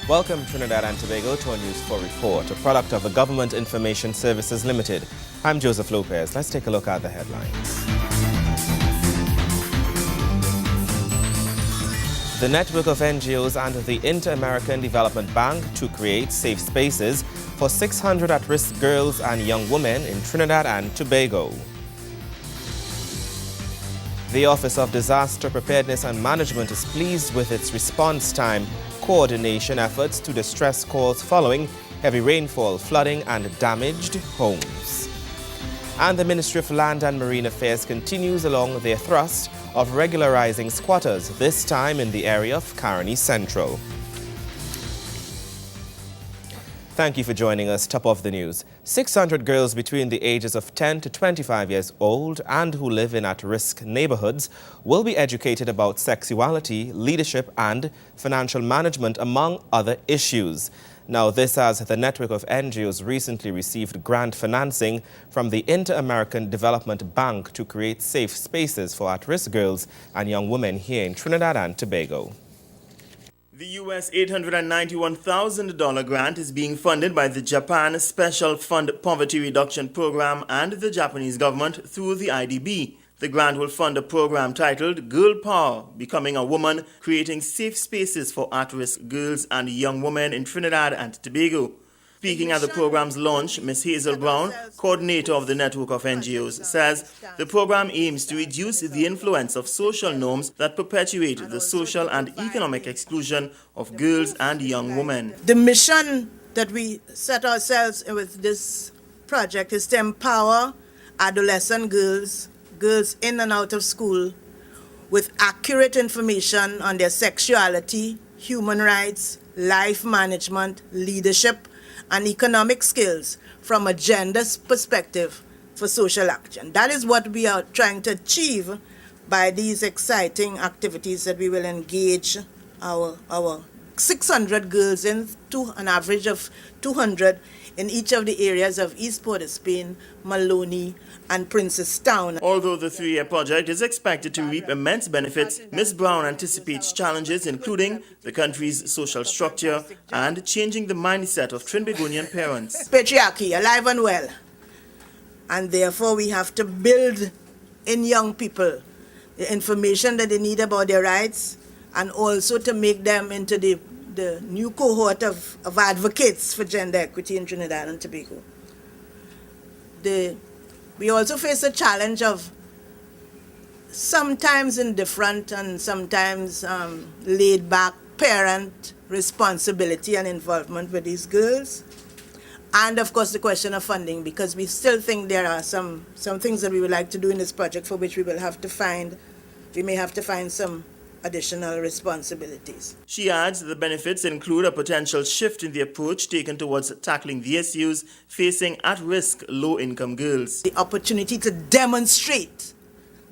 Welcome Trinidad and Tobago to our News 4 report, a product of the Government Information Services Limited. I'm Joseph Lopez. Let's take a look at the headlines. The network of NGOs and the Inter-American Development Bank to create safe spaces for 600 at-risk girls and young women in Trinidad and Tobago. The Office of Disaster Preparedness and Management is pleased with its response time coordination efforts to distress calls following heavy rainfall, flooding and damaged homes. And the Ministry of Land and Marine Affairs continues along their thrust of regularizing squatters, this time in the area of Caroni Central. Thank you for joining us. Top of the news. 600 girls between the ages of 10 to 25 years old and who live in at-risk neighborhoods will be educated about sexuality, leadership and financial management, among other issues. Now, this as the network of NGOs recently received grant financing from the Inter-American Development Bank to create safe spaces for at-risk girls and young women here in Trinidad and Tobago. The U.S. $891,000 grant is being funded by the Japan Special Fund Poverty Reduction Program and the Japanese government through the IDB. The grant will fund a program titled Girl Power, Becoming a Woman, Creating Safe Spaces for At-Risk Girls and Young Women in Trinidad and Tobago. Speaking at the program's launch, Ms. Hazel Brown, coordinator of the network of NGOs, says the program aims to reduce the influence of social norms that perpetuate the social and economic exclusion of girls and young women. The mission that we set ourselves with this project is to empower adolescent girls in and out of school with accurate information on their sexuality, human rights, life management, leadership, and economic skills from a gender perspective for social action. That is what we are trying to achieve by these exciting activities that we will engage our 600 girls in, an average of 200 in each of the areas of East Port-of-Spain, Maloney, and Princestown. Although the three-year project is expected to reap immense benefits, Ms. Brown anticipates challenges including the country's social structure and changing the mindset of Trinbagonian parents. Patriarchy, alive and well. And therefore we have to build in young people the information that they need about their rights, and also to make them into the new cohort of advocates for gender equity in Trinidad and Tobago. We also face a challenge of sometimes indifferent and sometimes laid-back parent responsibility and involvement with these girls. And of course the question of funding, because we still think there are some things that we would like to do in this project for which we may have to find some additional responsibilities. She adds the benefits include a potential shift in the approach taken towards tackling the issues facing at-risk low-income girls. The opportunity to demonstrate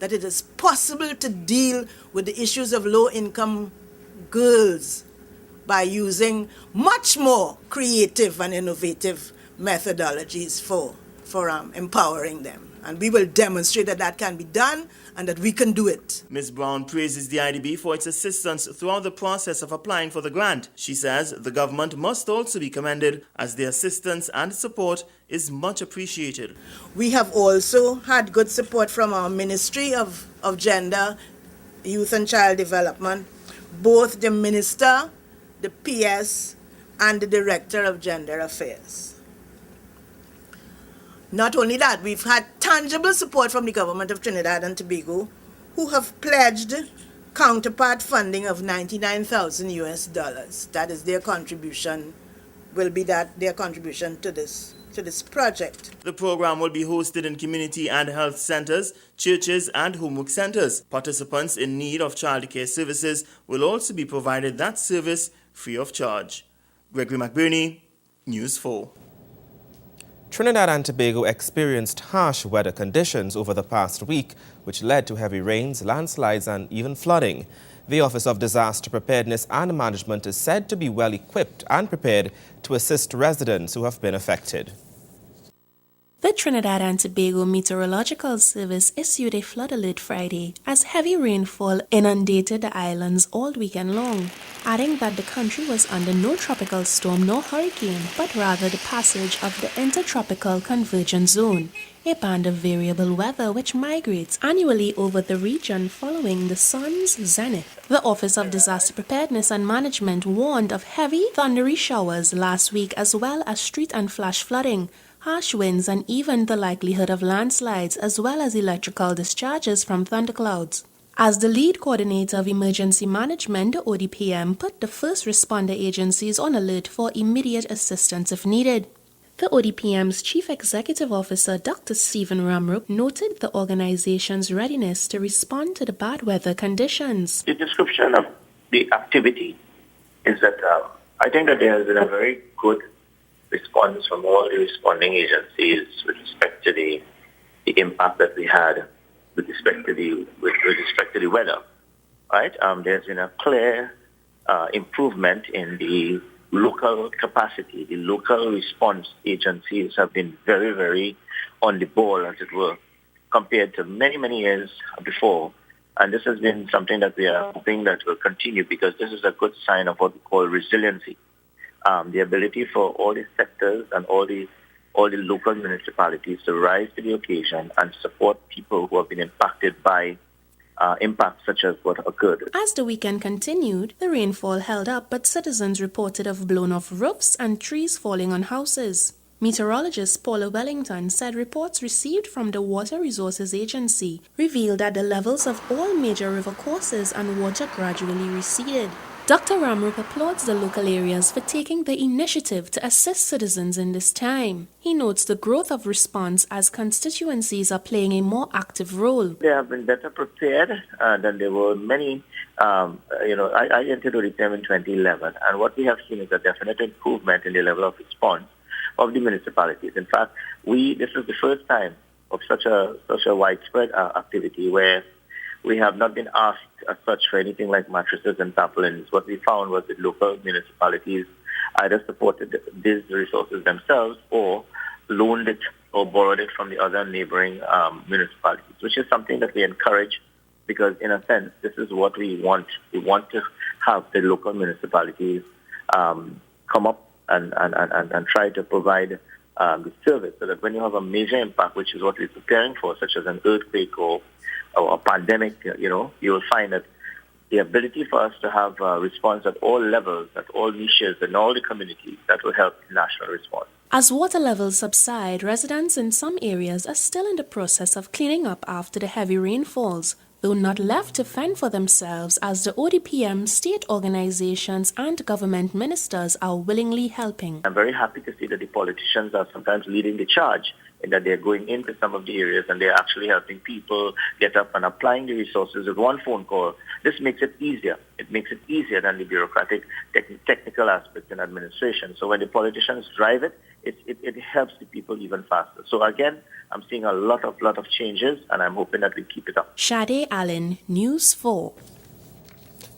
that it is possible to deal with the issues of low-income girls by using much more creative and innovative methodologies for empowering them. And we will demonstrate that that can be done and that we can do it. Ms. Brown praises the IDB for its assistance throughout the process of applying for the grant. She says the government must also be commended as their assistance and support is much appreciated. We have also had good support from our Ministry of Gender, Youth and Child Development, both the Minister, the PS, and the Director of Gender Affairs. Not only that, we've had tangible support from the government of Trinidad and Tobago, who have pledged counterpart funding of $99,000 US. That is their contribution, their contribution to this project. The program will be hosted in community and health centers, churches, and homework centers. Participants in need of childcare services will also be provided that service free of charge. Gregory McBurney, News 4. Trinidad and Tobago experienced harsh weather conditions over the past week, which led to heavy rains, landslides, and even flooding. The Office of Disaster Preparedness and Management is said to be well equipped and prepared to assist residents who have been affected. The Trinidad and Tobago Meteorological Service issued a flood alert Friday as heavy rainfall inundated the islands all weekend long, adding that the country was under no tropical storm nor hurricane, but rather the passage of the Intertropical Convergence Zone, a band of variable weather which migrates annually over the region following the sun's zenith. The Office of Disaster Preparedness and Management warned of heavy, thundery showers last week as well as street and flash flooding, harsh winds and even the likelihood of landslides as well as electrical discharges from thunderclouds. As the lead coordinator of emergency management, the ODPM put the first responder agencies on alert for immediate assistance if needed. The ODPM's Chief Executive Officer, Dr. Stephen Ramroop, noted the organization's readiness to respond to the bad weather conditions. The description of the activity is that I think that there has been a very good response from all the responding agencies with respect to the impact that we had with respect to the weather. Right? There's been a clear improvement in the local capacity. The local response agencies have been very, very on the ball, as it were, compared to many, many years before. And this has been something that we are hoping that will continue because this is a good sign of what we call resiliency. The ability for all the sectors and all the local municipalities to rise to the occasion and support people who have been impacted by impacts such as what occurred. As the weekend continued, the rainfall held up, but citizens reported of blown-off roofs and trees falling on houses. Meteorologist Paula Wellington said reports received from the Water Resources Agency revealed that the levels of all major river courses and water gradually receded. Dr. Ramroop applauds the local areas for taking the initiative to assist citizens in this time. He notes the growth of response as constituencies are playing a more active role. They have been better prepared than they were many. I entered ODPM in 2011, and what we have seen is a definite improvement in the level of response of the municipalities. In fact, this is the first time of such a widespread activity where we have not been asked as such for anything like mattresses and tarpaulins. What we found was that local municipalities either supported these resources themselves or loaned it or borrowed it from the other neighboring municipalities, which is something that we encourage because, in a sense, this is what we want. We want to have the local municipalities come up and try to provide the service so that when you have a major impact, which is what we're preparing for, such as an earthquake or a pandemic, you will find that the ability for us to have a response at all levels, at all niches, and all the communities, that will help the national response. As water levels subside, residents in some areas are still in the process of cleaning up after the heavy rainfalls, though not left to fend for themselves as the ODPM, state organizations and government ministers are willingly helping. I'm very happy to see that the politicians are sometimes leading the charge in that they're going into some of the areas and they're actually helping people get up and applying the resources with one phone call. This makes it easier. It makes it easier than the bureaucratic, technical aspects in administration. So when the politicians drive it, it helps the people even faster. So again, I'm seeing a lot of changes, and I'm hoping that we keep it up. Shade Allen, News 4.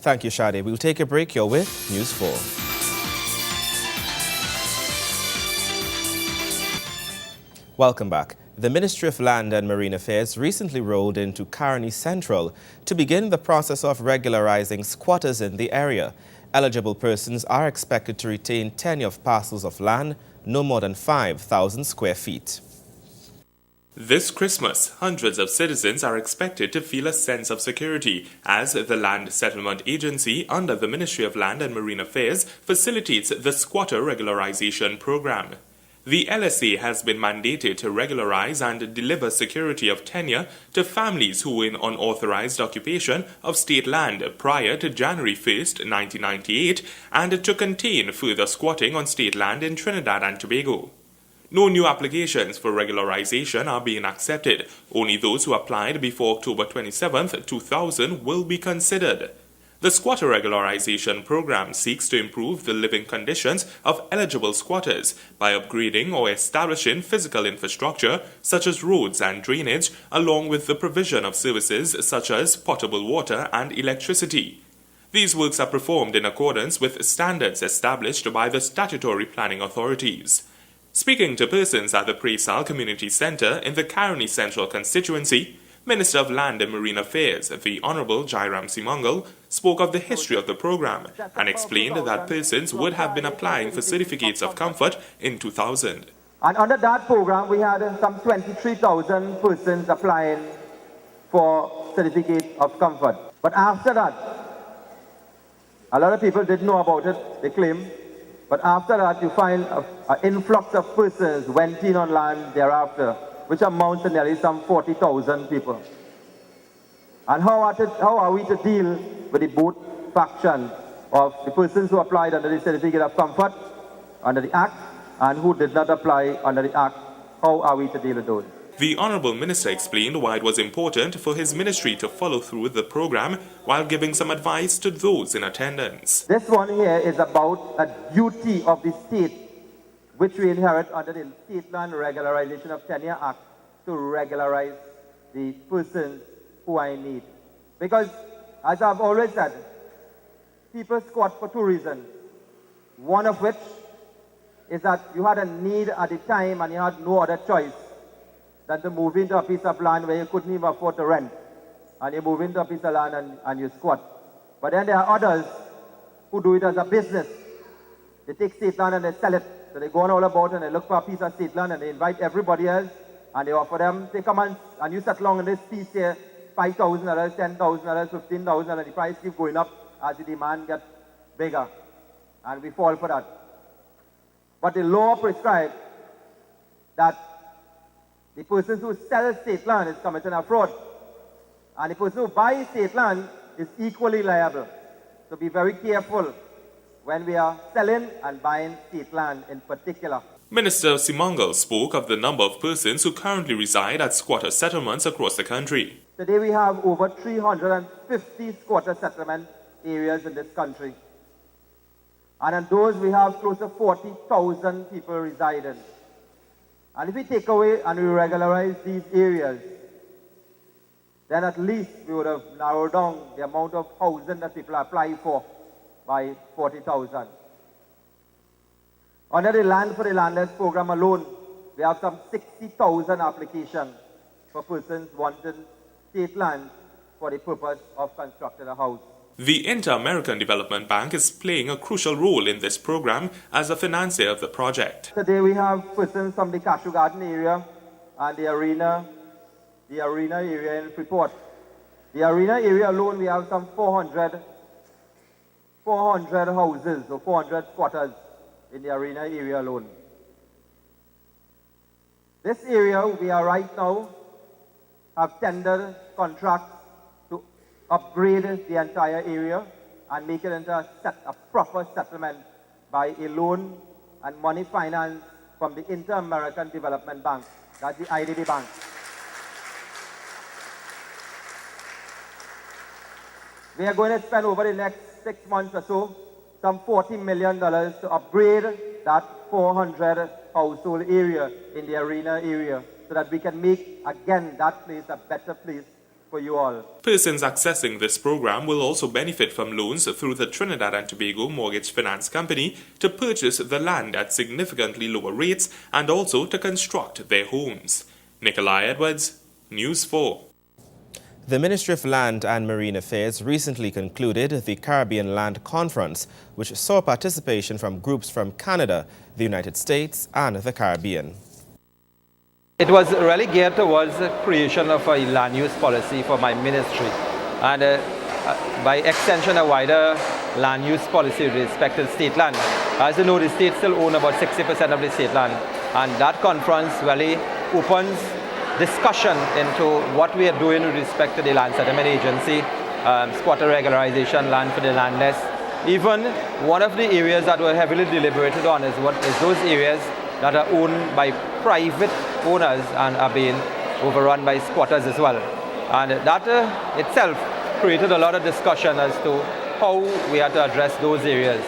Thank you, Shade. We'll take a break. You're with News 4. Welcome back. The Ministry of Land and Marine Affairs recently rolled into Caroni Central to begin the process of regularizing squatters in the area. Eligible persons are expected to retain tenure of parcels of land no more than 5,000 square feet. This Christmas, hundreds of citizens are expected to feel a sense of security as the Land Settlement Agency under the Ministry of Land and Marine Affairs facilitates the Squatter Regularization Program. The LSA has been mandated to regularize and deliver security of tenure to families who were in unauthorized occupation of state land prior to January 1, 1998, and to contain further squatting on state land in Trinidad and Tobago. No new applications for regularization are being accepted. Only those who applied before October 27, 2000 will be considered. The Squatter Regularization Program seeks to improve the living conditions of eligible squatters by upgrading or establishing physical infrastructure such as roads and drainage, along with the provision of services such as potable water and electricity. These works are performed in accordance with standards established by the statutory planning authorities. Speaking to persons at the Presal Community Centre in the Caroni Central constituency, Minister of Land and Marine Affairs, the Honourable Jairam Simangal, spoke of the history of the programme and explained that persons would have been applying for certificates of comfort in 2000. And under that program, we had some 23,000 persons applying for certificate of comfort. But after that, a lot of people didn't know about it, they claim. But after that, you find an influx of persons went in on land thereafter, which amounts to nearly some 40,000 people. And how are we to deal with the both faction of the persons who applied under the certificate of comfort under the Act and who did not apply under the Act? How are we to deal with those? The Honourable Minister explained why it was important for his ministry to follow through with the programme while giving some advice to those in attendance. This one here is about a duty of the state, which we inherit under the State Land Regularization of Tenure Act, to regularize the persons who are in need. Because, as I've always said, people squat for two reasons. One of which is that you had a need at the time and you had no other choice than to move into a piece of land where you couldn't even afford to rent. And you move into a piece of land and you squat. But then there are others who do it as a business. They take state land and they sell it. So they go on all about and they look for a piece of state land and they invite everybody else and they offer them, they come and you settle on this piece here, $5,000, $10,000, $15,000, and the price keeps going up as the demand gets bigger. And we fall for that. But the law prescribes that the person who sells state land is committing a fraud. And the person who buys state land is equally liable. So be very careful when we are selling and buying state land in particular. Minister Simangal spoke of the number of persons who currently reside at squatter settlements across the country. Today we have over 350 squatter settlement areas in this country. And in those we have close to 40,000 people residing. And if we take away and we regularize these areas, then at least we would have narrowed down the amount of housing that people apply for by 40,000. Under the Land for the Landless program alone, we have some 60,000 applications for persons wanting state land for the purpose of constructing a house. The Inter-American Development Bank is playing a crucial role in this program as a financier of the project. Today we have persons from the Cashew Garden area and the arena area in Freeport. The arena area alone, we have some 400 houses or 400 squatters in the arena area alone. This area, we are right now, have tendered contracts to upgrade the entire area and make it into a proper settlement by a loan and money finance from the Inter-American Development Bank, that's the IDB Bank. We are going to spend over the next 6 months or so some $40 million to upgrade that 400 household area in the arena area so that we can make, again, that place a better place for you all. Persons accessing this program will also benefit from loans through the Trinidad and Tobago Mortgage Finance Company to purchase the land at significantly lower rates and also to construct their homes. Nikolai Edwards, News 4. The Ministry of Land and Marine Affairs recently concluded the Caribbean Land Conference, which saw participation from groups from Canada, the United States, and the Caribbean. It was really geared towards the creation of a land use policy for my ministry, and by extension a wider land use policy with respect to state land. As you know, the states still own about 60% of the state land, and that conference really opens discussion into what we are doing with respect to the Land Settlement Agency, squatter regularization, land for the landless. Even one of the areas that were heavily deliberated on is those areas that are owned by private owners and are being overrun by squatters as well. And that itself created a lot of discussion as to how we are to address those areas.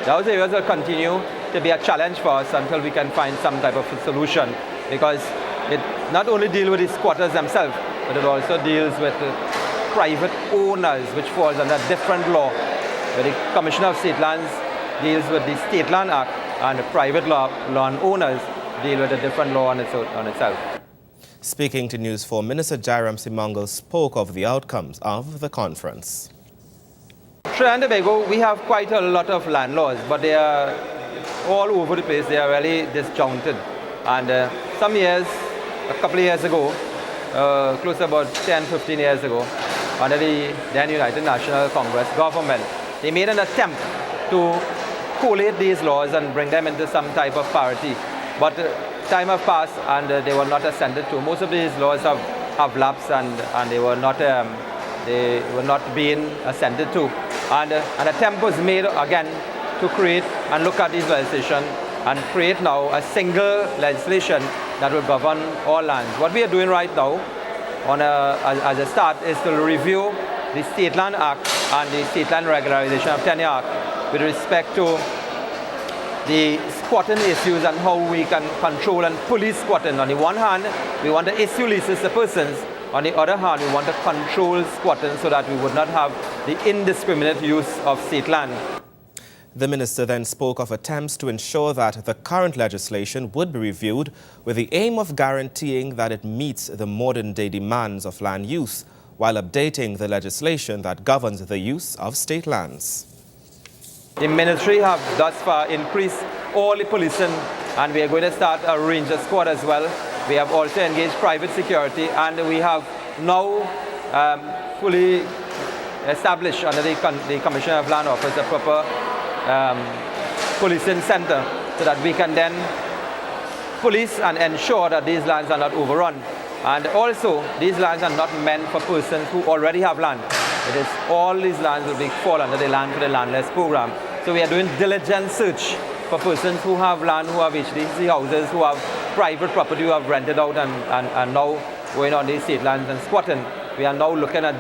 Those areas will continue to be a challenge for us until we can find some type of a solution, because it not only deals with the squatters themselves, but it also deals with private owners, which falls under a different law. Where the Commissioner of State Lands deals with the State Land Act, and the private land owners deal with a different law on itself. Speaking to News 4, Minister Jairam Simangal spoke of the outcomes of the conference. Trinidad and Tobago, we have quite a lot of land laws, but they are all over the place. They are really disjointed. And some years, a couple of years ago, close to about 10, 15 years ago, under the then United National Congress government, they made an attempt to collate these laws and bring them into some type of parity. But time have passed and they were not ascended to. Most of these laws have lapsed and they were not being ascended to. And an attempt was made again to create and look at these legislation and create now a single legislation that will govern all lands. What we are doing right now as a start is to review the State Land Act and the State Land Regularization of Tenure Act with respect to the squatting issues and how we can control and police squatting. On the one hand, we want to issue leases to persons. On the other hand, we want to control squatting so that we would not have the indiscriminate use of state land. The minister then spoke of attempts to ensure that the current legislation would be reviewed with the aim of guaranteeing that it meets the modern-day demands of land use, while updating the legislation that governs the use of state lands. The ministry have thus far increased all the policing, and we are going to start a ranger squad as well. We have also engaged private security, and we have now fully established under the Commissioner of Land Office a proper policing center so that we can then police and ensure that these lands are not overrun. And also, these lands are not meant for persons who already have land. It is all these lands will fall under the Land for the Landless program. So we are doing diligent search for persons who have land, who have HDC houses, who have private property, who have rented out and now going on these state lands and squatting. We are now looking at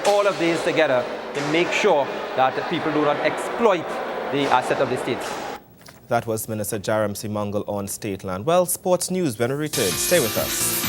all of these together to make sure that people do not exploit the asset of the state. That was Minister Jairam Simangal on state land. Well, sports news when we return. Stay with us.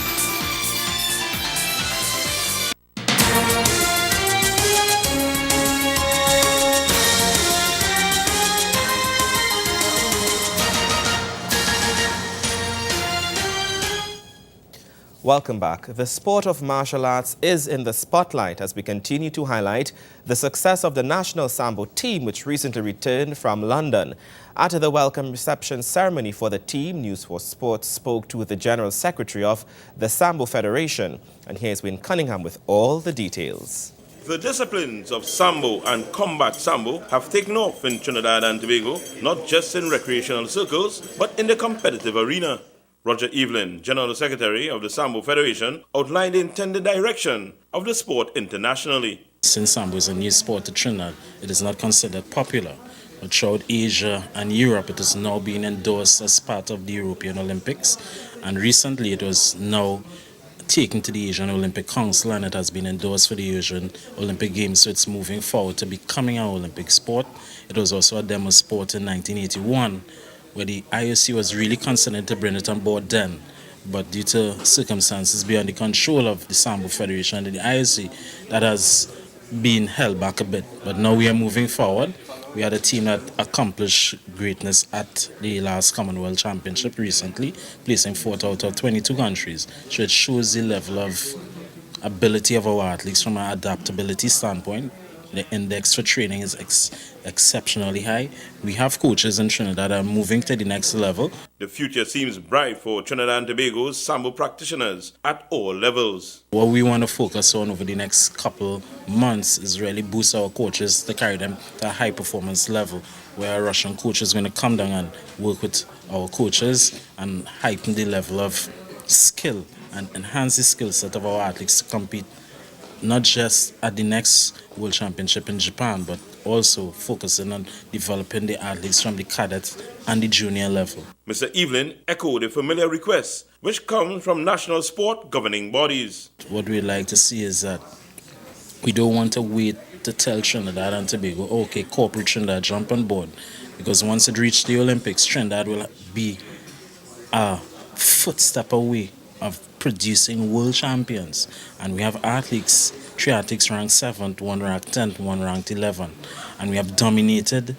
Welcome back. The sport of martial arts is in the spotlight as we continue to highlight the success of the national Sambo team, which recently returned from London. At the welcome reception ceremony for the team, News 4 Sports spoke to the General Secretary of the Sambo Federation. And here's Wayne Cunningham with all the details. The disciplines of Sambo and combat Sambo have taken off in Trinidad and Tobago, not just in recreational circles, but in the competitive arena. Roger Evelyn, General Secretary of the Sambo Federation, outlined the intended direction of the sport internationally. Since Sambo is a new sport to Trinidad, it is not considered popular. But throughout Asia and Europe, it is now being endorsed as part of the European Olympics. And recently, it was now taken to the Asian Olympic Council, and it has been endorsed for the Asian Olympic Games. So it's moving forward to becoming an Olympic sport. It was also a demo sport in 1981. Where the IOC was really considering to bring it on board then. But due to circumstances beyond the control of the Sambo Federation and the IOC, that has been held back a bit. But now we are moving forward. We had a team that accomplished greatness at the last Commonwealth Championship recently, placing 4th out of 22 countries. So it shows the level of ability of our athletes from an adaptability standpoint. The index for training is exceptionally high. We have coaches in Trinidad that are moving to the next level. The future seems bright for Trinidad and Tobago's Sambo practitioners at all levels. What we want to focus on over the next couple months is really boost our coaches to carry them to a high performance level, where a Russian coach is going to come down and work with our coaches and heighten the level of skill and enhance the skill set of our athletes to compete not just at the next World Championship in Japan, but also focusing on developing the athletes from the cadets and the junior level. Mr. Evelyn echoed a familiar request, which comes from national sport governing bodies. What we'd like to see is that we don't want to wait to tell Trinidad and Tobago, okay, corporate Trinidad, jump on board. Because once it reaches the Olympics, Trinidad will be a footstep away of producing world champions. And we have athletes, 3 athletes ranked 7th, 1 ranked 10th, 1 ranked 11th. And we have dominated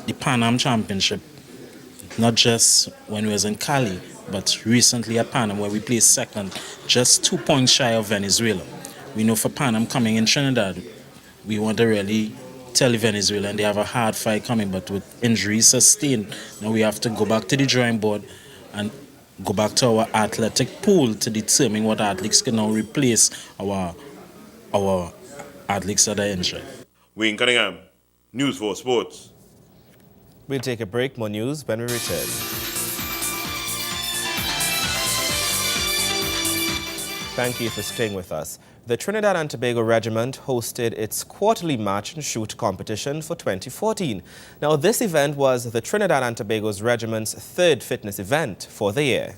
the Pan Am Championship, not just when we was in Cali, but recently at Pan Am, where we placed second, just 2 points shy of Venezuela. We know for Pan Am coming in Trinidad, we want to really tell Venezuela, and they have a hard fight coming, but with injuries sustained, now we have to go back to the drawing board and go back to our athletic pool to determine what athletes can now replace our athletes that are injured. Wayne Cunningham, News 4 Sports. We'll take a break. More news when we return. Thank you for staying with us. The Trinidad and Tobago Regiment hosted its quarterly march and shoot competition for 2014. Now, this event was the Trinidad and Tobago's regiment's third fitness event for the year.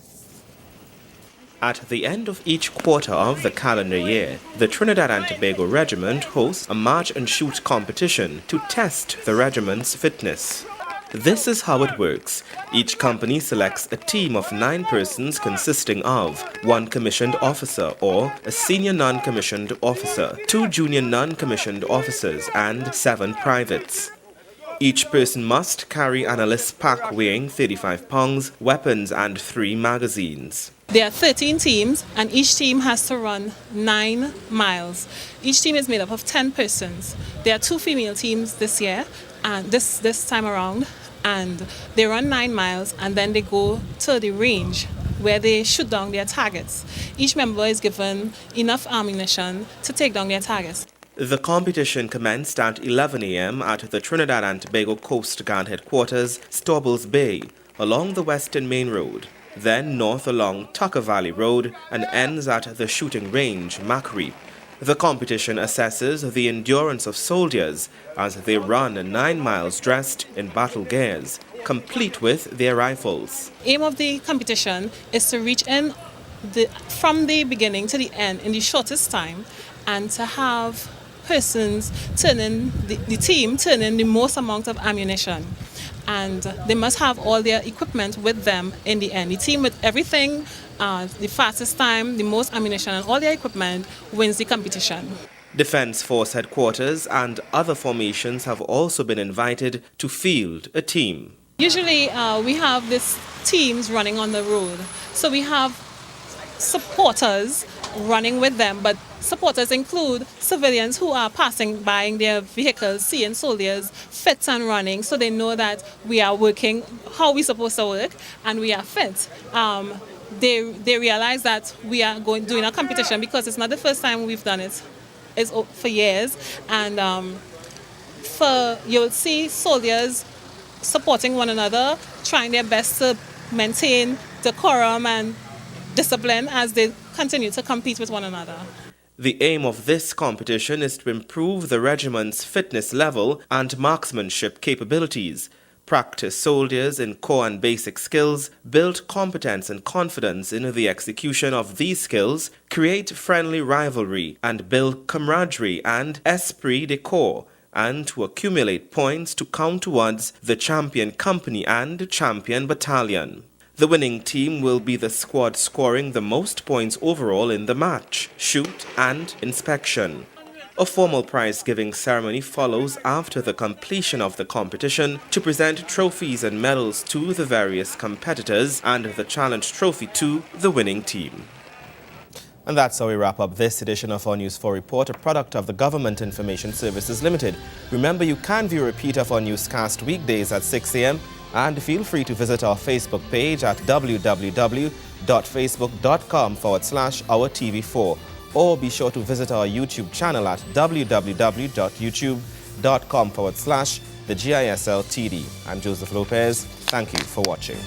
At the end of each quarter of the calendar year, the Trinidad and Tobago Regiment hosts a march and shoot competition to test the regiment's fitness. This is how it works. Each company selects a team of 9 persons consisting of 1 commissioned officer or a senior non-commissioned officer, 2 junior non-commissioned officers, and 7 privates. Each person must carry an Alice pack weighing 35 pounds, weapons, and 3 magazines. There are 13 teams, and each team has to run 9 miles. Each team is made up of 10 persons. There are 2 female teams this year, and this time around, and they run 9 miles, and then they go to the range where they shoot down their targets. Each member is given enough ammunition to take down their targets. The competition commenced at 11 a.m. at the Trinidad and Tobago Coast Guard Headquarters, Stobbles Bay, along the Western Main Road, then north along Tucker Valley Road, and ends at the shooting range, Macquarie. The competition assesses the endurance of soldiers as they run 9 miles dressed in battle gears, complete with their rifles. Aim of the competition is to reach in from the beginning to the end in the shortest time, and to have persons the team turn in the most amount of ammunition. And they must have all their equipment with them in the end. The team with everything, the fastest time, the most ammunition, and all their equipment wins the competition. Defense Force Headquarters and other formations have also been invited to field a team. Usually we have these teams running on the road. So we have supporters running with them, but supporters include civilians who are passing by in their vehicles, seeing soldiers fit and running, so they know that we are working how we're supposed to work and we are fit. They realize that we are doing a competition because it's not the first time we've done it. It's for years, and you'll see soldiers supporting one another, trying their best to maintain decorum and discipline as they continue to compete with one another. The aim of this competition is to improve the regiment's fitness level and marksmanship capabilities, practice soldiers in core and basic skills, build competence and confidence in the execution of these skills, create friendly rivalry, and build camaraderie and esprit de corps, and to accumulate points to count towards the champion company and champion battalion. The winning team will be the squad scoring the most points overall in the match, shoot, and inspection. A formal prize-giving ceremony follows after the completion of the competition to present trophies and medals to the various competitors and the challenge trophy to the winning team. And that's how we wrap up this edition of our News 4 Report, a product of the Government Information Services Limited. Remember, you can view a repeat of our newscast weekdays at 6 a.m. and feel free to visit our Facebook page at www.facebook.com/OurTV4, or be sure to visit our YouTube channel at www.youtube.com/TheGISLTD. I'm Joseph Lopez. Thank you for watching.